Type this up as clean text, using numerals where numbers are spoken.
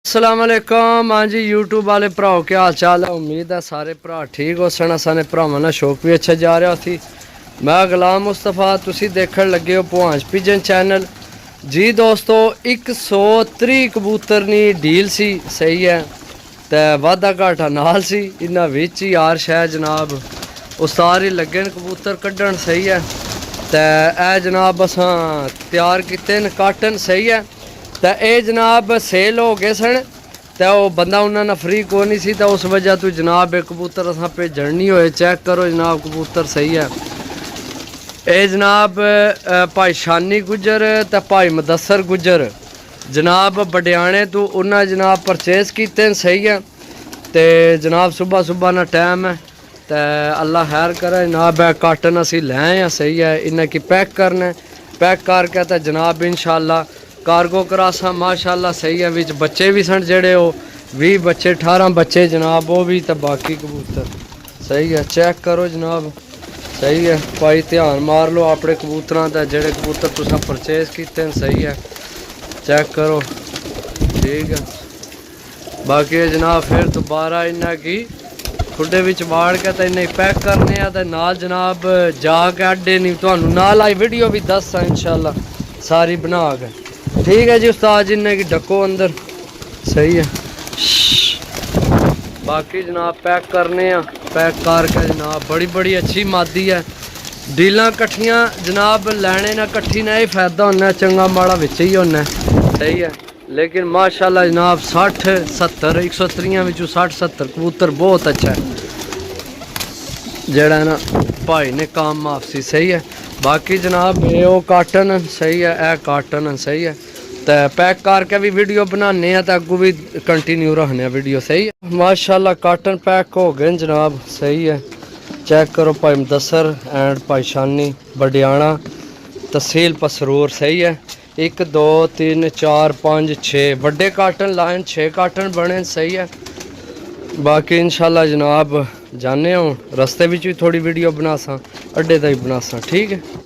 अस्सलाम वालेकुम। हाँ जी यूट्यूब वाले भराओ क्या हाल चाल है। उम्मीद है सारे भरा ठीक हो सन। असाने भरावां दा शौक भी अच्छा जा रहा थी। मैं गुलाम मुस्तफा, तुसी देखण लगे हो भुआंच पिजन चैनल जी। दोस्तों 130 कबूतर नी डील सी सही है, तो वाधा घाटा नाल सी इन्हां विच ही यार शह जनाब उस्ताद ही लगे न कबूतर कड्ढण सही है। तो ए जनाब असां तैयार किते न काटन सही है। तो ये जनाब सेल हो गए सन, तो वह बंदा उन्होंने फ्री को नहीं सी, तो उस वजह तो जनाब एक कबूतर असां भेजण नहीं होए। चेक करो जनाब कबूतर सही है। ये जनाब भाई शानी गुजर तो भाई मुदस्सर गुजर जनाब बडियाने तो उन्हें जनाब परचेज किते सही है। तो जनाब सुबह सुबह ना टाइम है, तो अल्लाह खैर करे जनाब काटन असी लै आए सही है। इन्हें की पैक करना, पैक करके तो जनाब इंशाल्लाह कार्गो करासा माशाल्लाह सही है। विच बच्चे भी सन जेड़े वो 20 बच्चे 18 बच्चे जनाब वो भी, तो बाकी कबूतर सही है। चेक करो जनाब सही है। भाई ध्यान मार लो अपने कबूतरों का, जेड़े कबूतर तुसा परचेज किते सही है। चेक करो ठीक है। बाकी जनाब फिर दोबारा इन्हें की खुडे विच वाड़ के तो इन्हें पैक करने तो नाल जनाब जाके अड्डे नहीं तुहानू नाल आई वीडियो भी दसा इंशाल्लाह सारी बना के। ठीक है जी उस्ताद जिन्हें की डको अंदर सही है। बाकी जनाब पैक करने पैक करके जनाब बड़ी बड़ी अच्छी मादी है। डीलां कट्ठियां जनाब लैने ना कट्ठी ना ही फायदा होना, चंगा माड़ा विच ही होना सही है। लेकिन माशाल्लाह जनाब 60-70 130 विचों 60-70 कबूतर बहुत अच्छा है जेड़ा ना भाई ने काम वापसी सही है। बाकी जनाब ये वो काटन सही है, ए काटन सही है। तो पैक करके भी वीडियो बनाने तो अगू भी कंटिन्यू रखने वीडियो सही है। माशाल्लाह काटन पैक हो गए जनाब सही है। चेक करो भाई मुदस्सर एंड भाई शानी बडियाना तहसील पसरूर सही है। 1 2 3 4 5 6 बड़े काटन लाइन 6 काटन बने सही है। बाकी इंशाल्लाह जनाब जाने हो रस्ते भी थोड़ी वीडियो बनासा अड्डे का ही बनासा ठीक है।